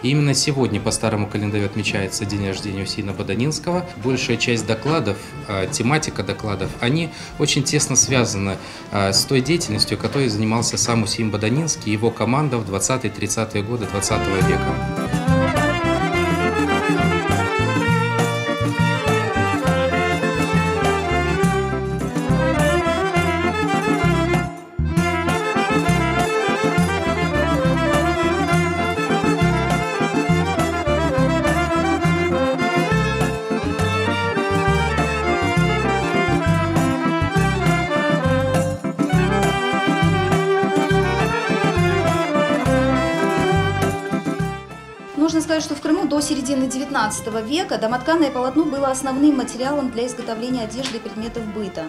И именно сегодня по старому календарю отмечается день рождения Усейна Баданинского. Большая часть докладов, тематика докладов, они очень тесно связаны с той деятельностью, которой занимался сам Усейн Баданинский и его команда в 20-30-е годы 20 века. Нужно сказать, что в Крыму до середины XIX века домотканое полотно было основным материалом для изготовления одежды и предметов быта.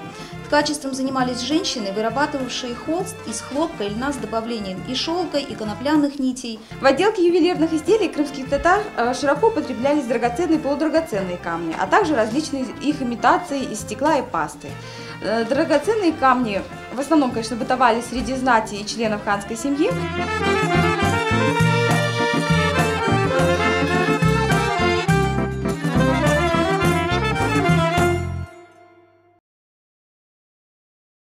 Ткачеством занимались женщины, вырабатывавшие холст из хлопка и льна с добавлением и шелка, и конопляных нитей. В отделке ювелирных изделий крымских татар широко употреблялись драгоценные и полудрагоценные камни, а также различные их имитации из стекла и пасты. Драгоценные камни в основном, конечно, бытовали среди знати и членов ханской семьи.